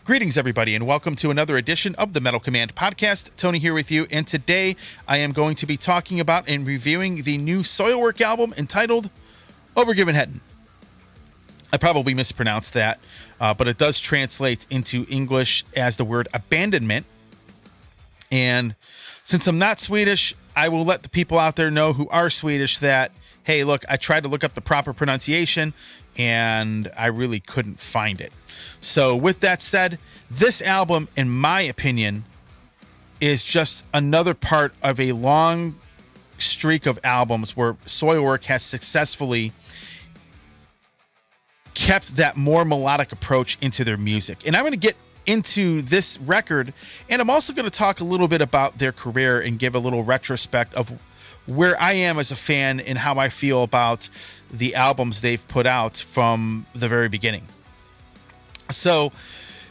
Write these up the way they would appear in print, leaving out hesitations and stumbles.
Greetings, everybody, and welcome to another edition of the Metal Command podcast. Tony here with you, and today I am going to be talking about and reviewing the new Soilwork album entitled Overgivenheten. I probably mispronounced that, but it does translate into English as the word abandonment. And since I'm not Swedish, I will let the people out there know who are Swedish that, hey, look, I tried to look up the proper pronunciation, and I really couldn't find it. So with that said, this album, in my opinion, is just another part of a long streak of albums where Soilwork has successfully kept that more melodic approach into their music. And I'm going to get into this record, and I'm also going to talk a little bit about their career and give a little retrospect of where I am as a fan and how I feel about the albums they've put out from the very beginning. So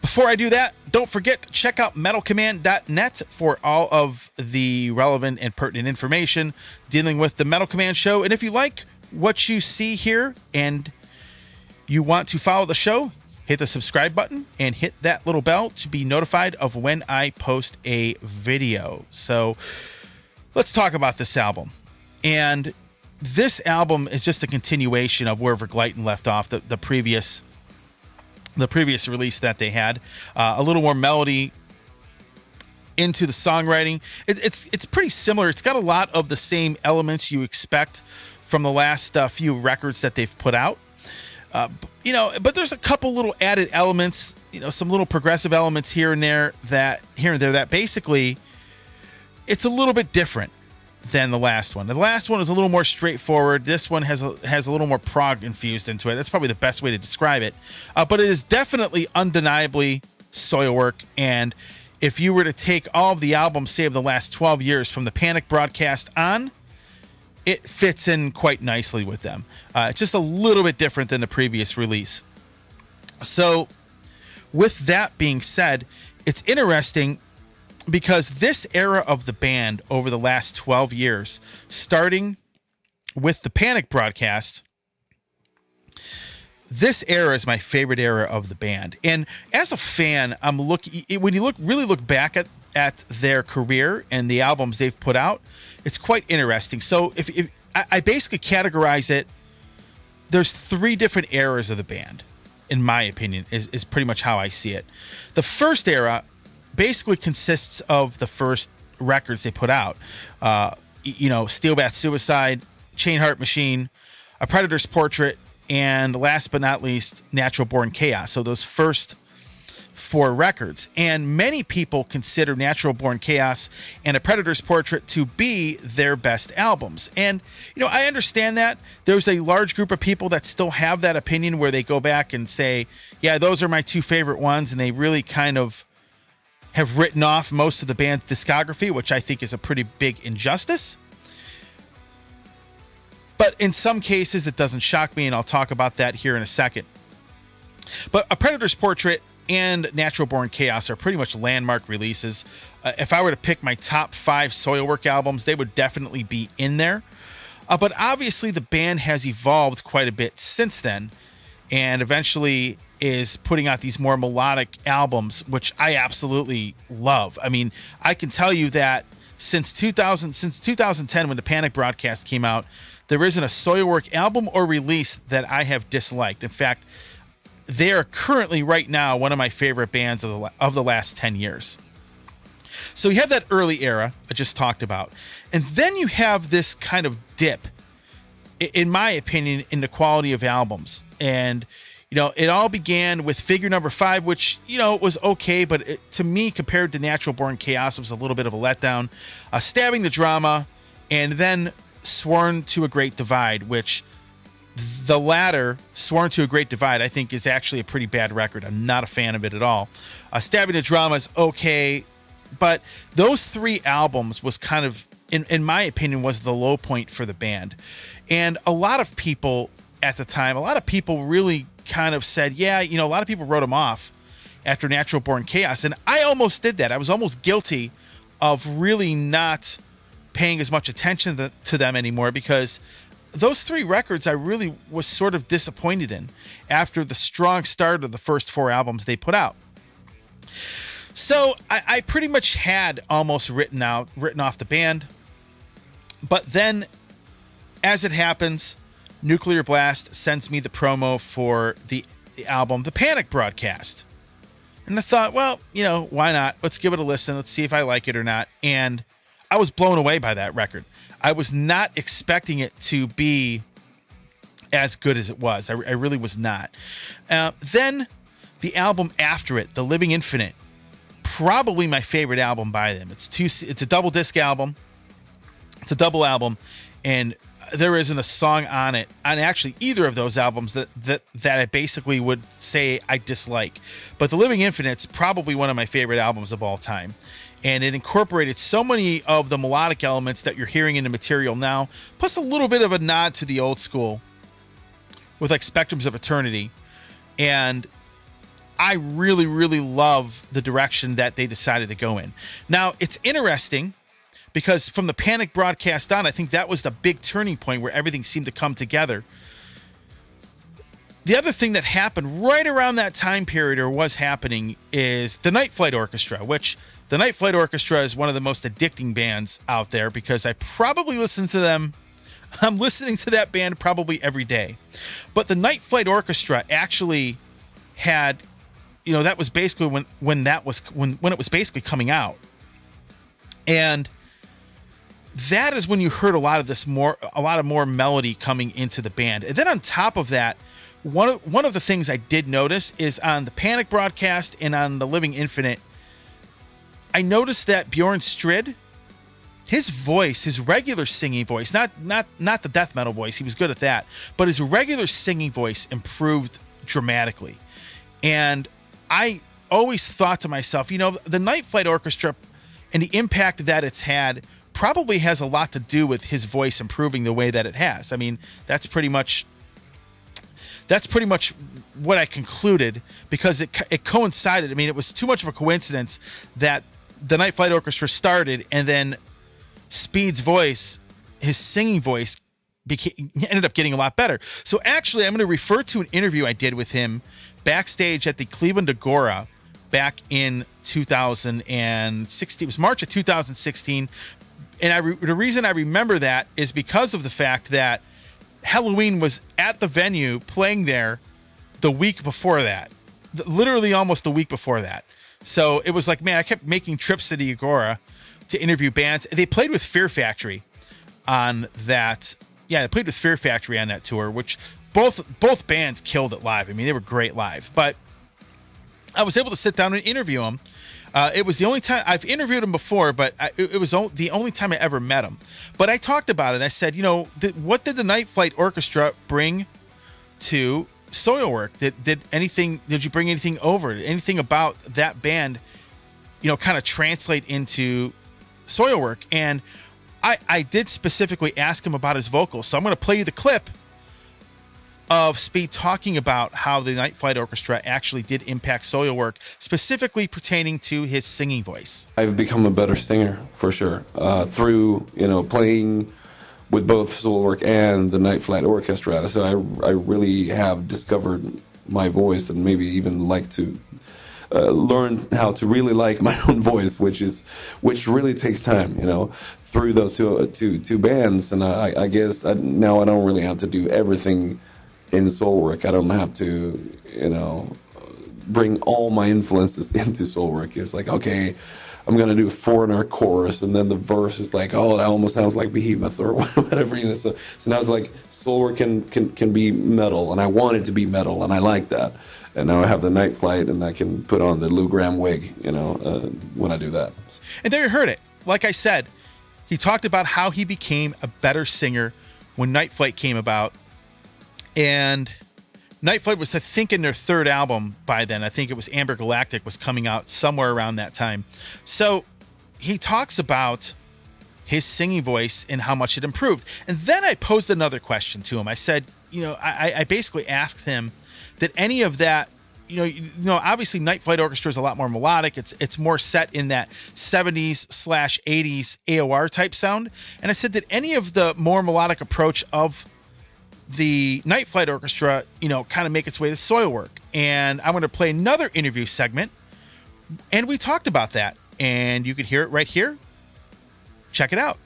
before I do that, don't forget to check out metalcommand.net for all of the relevant and pertinent information dealing with the Metal Command show. And if you like what you see here and you want to follow the show, hit the subscribe button and hit that little bell to be notified of when I post a video. So let's talk about this album. And this album is just a continuation of where Overgivenheten left off, the previous release that they had. A little more melody into the songwriting. It's pretty similar. It's got a lot of the same elements you expect from the last few records that they've put out. But there's a couple little added elements, some little progressive elements here and there that basically it's a little bit different than the last one. The last one is a little more straightforward. This one has a little more prog infused into it. That's probably the best way to describe it. But it is definitely undeniably Soilwork. And if you were to take all of the albums, say, of the last 12 years from the Panic broadcast on, it fits in quite nicely with them. It's just a little bit different than the previous release. So with that being said, it's interesting because this era of the band over the last 12 years, starting with the Panic broadcast, this era is my favorite era of the band. And as a fan, when you really look back at their career and the albums they've put out, it's quite interesting. So if I basically categorize it, there's three different eras of the band, in my opinion, is pretty much how I see it. The first era basically consists of the first records they put out. Steel Bath Suicide, Chain Heart Machine, A Predator's Portrait, and last but not least, Natural Born Chaos. So those first four records. And many people consider Natural Born Chaos and A Predator's Portrait to be their best albums. And, I understand that. There's a large group of people that still have that opinion where they go back and say, yeah, those are my two favorite ones, and they really kind of have written off most of the band's discography, which I think is a pretty big injustice. But in some cases, it doesn't shock me, and I'll talk about that here in a second. But A Predator's Portrait and Natural Born Chaos are pretty much landmark releases. If I were to pick my top 5 Soilwork albums, they would definitely be in there. But obviously, the band has evolved quite a bit since then, and eventually is putting out these more melodic albums, which I absolutely love. I mean, I can tell you that since 2010, when the Panic broadcast came out, there isn't a Soilwork album or release that I have disliked. In fact, they are currently right now one of my favorite bands of the last 10 years. So you have that early era I just talked about. And then you have this kind of dip, in my opinion, in the quality of albums. And it all began with Figure Number 5, which, was okay, but to me, compared to Natural Born Chaos, it was a little bit of a letdown. Stabbing the Drama, and then Sworn to a Great Divide, which the latter, Sworn to a Great Divide, I think is actually a pretty bad record. I'm not a fan of it at all. Stabbing the Drama is okay, but those three albums was kind of, in my opinion, was the low point for the band. And a lot of people at the time, really kind of said, yeah, a lot of people wrote them off after Natural Born Chaos. And I almost did that. I was almost guilty of really not paying as much attention to them anymore, because those three records I really was sort of disappointed in after the strong start of the first four albums they put out. So I pretty much had almost written off the band, but then, as it happens, Nuclear Blast sends me the promo for the album, The Panic Broadcast. And I thought, well, why not? Let's give it a listen. Let's see if I like it or not. And I was blown away by that record. I was not expecting it to be as good as it was. I really was not. Then the album after it, The Living Infinite, probably my favorite album by them. It's a double disc album. It's a double album, and there isn't a song on it, on actually either of those albums, that I basically would say I dislike. But The Living Infinite's probably one of my favorite albums of all time. And it incorporated so many of the melodic elements that you're hearing in the material now, plus a little bit of a nod to the old school with like Spectrums of Eternity. And I really, really love the direction that they decided to go in. Now, it's interesting because from the Panic broadcast on, I think that was the big turning point where everything seemed to come together. The other thing that happened right around that time period, or was happening, is the Night Flight Orchestra, which the Night Flight Orchestra is one of the most addicting bands out there because I probably listen to them. I'm listening to that band probably every day. But the Night Flight Orchestra actually had, that was basically when it was basically coming out. And that is when you heard a lot of more melody coming into the band. And then on top of that, one of the things I did notice is on the Panic broadcast and on the Living Infinite, I noticed that Bjron Strid, his voice, his regular singing voice, not the death metal voice, he was good at that, but his regular singing voice improved dramatically. And I always thought to myself, the Night Flight Orchestra and the impact that it's had probably has a lot to do with his voice improving the way that it has. I mean, that's pretty much what I concluded, because it coincided. I mean, it was too much of a coincidence that the Night Flight Orchestra started and then Speed's voice, his singing voice, ended up getting a lot better. So actually, I'm going to refer to an interview I did with him backstage at the Cleveland Agora back in 2016. It was March of 2016. And the reason I remember that is because of the fact that Halloween was at the venue playing there the week before that, literally almost the week before that. So it was like, man, I kept making trips to the Agora to interview bands. They played with Fear Factory on that. Yeah, they played with Fear Factory on that tour, which both bands killed it live. I mean, they were great live. But I was able to sit down and interview them. It was the only time I've interviewed him before, but it was the only time I ever met him. But I talked about it. I said, what did the Night Flight Orchestra bring to Soilwork? Did you bring anything over? Anything about that band, kind of translate into Soilwork? And I did specifically ask him about his vocals. So I'm going to play you the clip of Speed talking about how the Night Flight Orchestra actually did impact Soilwork, specifically pertaining to his singing voice. I've become a better singer, for sure, through, playing with both Soilwork and the Night Flight Orchestra. So I really have discovered my voice, and maybe even like to learn how to really like my own voice, which really takes time, through those two bands. And I guess now I don't really have to do everything in Soilwork. I don't have to, bring all my influences into Soilwork. It's like, okay, I'm gonna do a foreigner chorus, and then the verse is like, oh, that almost sounds like Behemoth or whatever. So now it's like Soilwork can be metal, and I want it to be metal, and I like that. And now I have the Night Flight, and I can put on the Lou Gramm wig, when I do that. And there you heard it. Like I said, he talked about how he became a better singer when Night Flight came about. And Night Flight was, I think, in their third album by then. I think it was Amber Galactic was coming out somewhere around that time. So he talks about his singing voice and how much it improved. And then I posed another question to him. I said, I basically asked him that any of that, obviously Night Flight Orchestra is a lot more melodic. It's more set in that 70s/80s AOR type sound. And I said that any of the more melodic approach of the Night Flight Orchestra, kind of make its way to Soilwork. And I'm going to play another interview segment And we talked about that, and you could hear it right here. Check it out.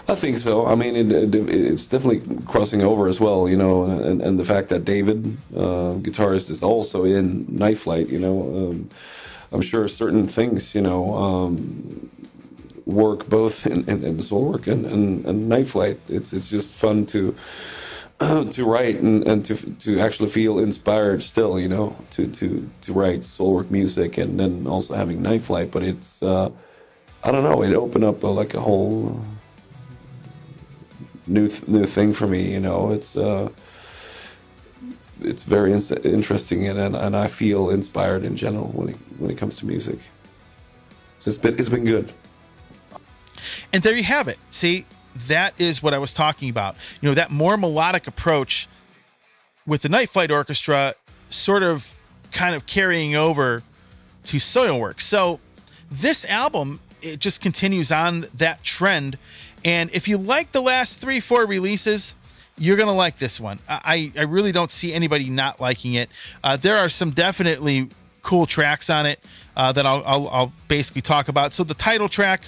I think so. I mean, it's definitely crossing over as well, you know, and the fact that David, guitarist, is also in Night Flight, you know, I'm sure certain things, you know, work both in Soilwork and Night Flight. It's just fun to write and to actually feel inspired still, you know, to write Soilwork music, and then also having Night Flight. But it's I don't know, it opened up like a whole new thing for me, you know. It's very interesting, and I feel inspired in general when it comes to music. So it's been good. And there you have it. See, that is what I was talking about. You know, that more melodic approach with the Night Flight Orchestra sort of kind of carrying over to Soilwork. So this album, it just continues on that trend. And if you like the last 3-4 releases, you're going to like this one. I really don't see anybody not liking it. There are some definitely cool tracks on it that I'll basically talk about. So the title track,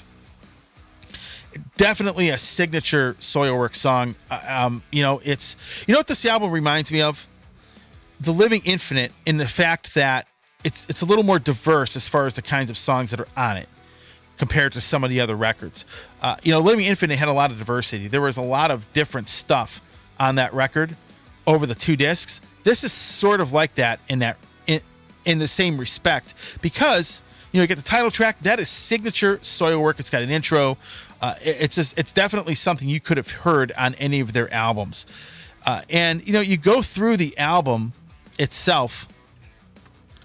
definitely a signature Soilwork song. You know, you know what this album reminds me of? The Living Infinite, in the fact that it's a little more diverse as far as the kinds of songs that are on it compared to some of the other records. You know, Living Infinite had a lot of diversity. There was a lot of different stuff on that record over the 2 discs. This is sort of like that in the same respect, because, you know, you get the title track. That is signature Soilwork. It's got an intro. It's definitely something you could have heard on any of their albums. And, you know, you go through the album itself,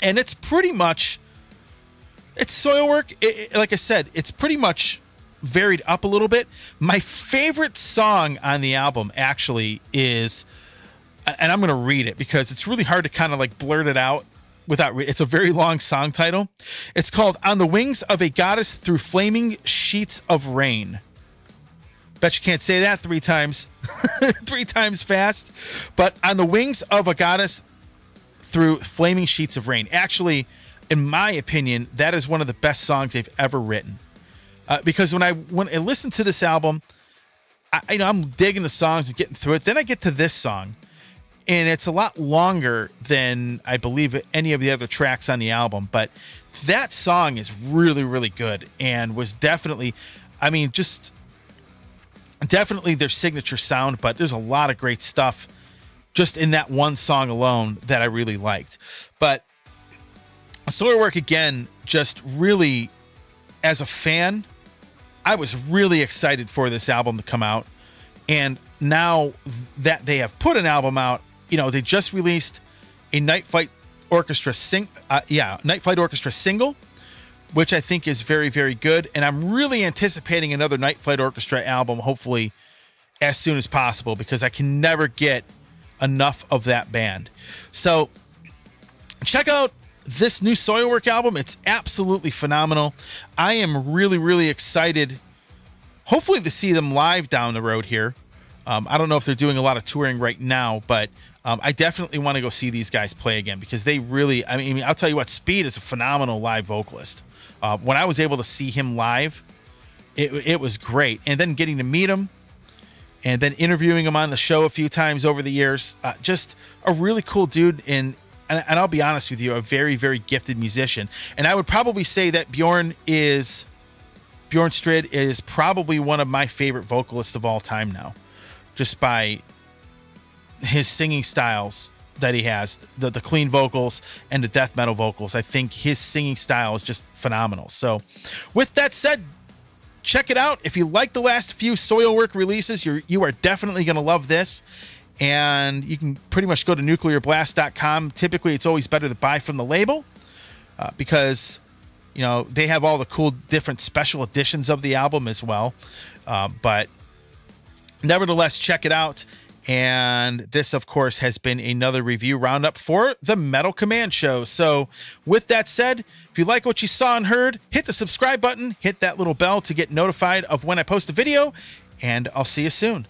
and it's pretty much, it's Soilwork. Like I said, it's pretty much varied up a little bit. My favorite song on the album actually is, and I'm going to read it because it's really hard to kind of like blurt it out without, it's a very long song title. It's called On the Wings of a Goddess Through Flaming Sheets of Rain. Bet you can't say that 3 times, 3 times fast. But On the Wings of a Goddess Through Flaming Sheets of Rain. Actually, in my opinion, that is one of the best songs they've ever written. Because when I listen to this album, you know, I'm digging the songs, I'm getting through it. Then I get to this song, and it's a lot longer than I believe any of the other tracks on the album. But that song is really, really good, and was definitely, I mean, just definitely their signature sound. But there's a lot of great stuff just in that one song alone that I really liked. But Soilwork, again, just really, as a fan, I was really excited for this album to come out. And now that they have put an album out, you know, they just released a Night Flight Orchestra Night Flight Orchestra single, which I think is very, very good. And I'm really anticipating another Night Flight Orchestra album, hopefully as soon as possible, because I can never get enough of that band. So check out this new Soilwork album. It's absolutely phenomenal. I am really, really excited, hopefully, to see them live down the road here. I don't know if they're doing a lot of touring right now, but I definitely want to go see these guys play again, because they really, I mean, I'll tell you what, Speed is a phenomenal live vocalist. When I was able to see him live, it was great. And then getting to meet him and then interviewing him on the show a few times over the years, just a really cool dude. And I'll be honest with you, a very, very gifted musician. And I would probably say that Bjron Strid is probably one of my favorite vocalists of all time now, just by his singing styles that he has, the clean vocals and the death metal vocals. I think his singing style is just phenomenal. So with that said, check it out. If you like the last few Soilwork releases, you are definitely going to love this. And you can pretty much go to nuclearblast.com. Typically, it's always better to buy from the label because, you know, they have all the cool different special editions of the album as well. But nevertheless, check it out. And this, of course, has been another review roundup for the Metal Command Show. So with that said, if you like what you saw and heard, hit the subscribe button, hit that little bell to get notified of when I post a video, and I'll see you soon.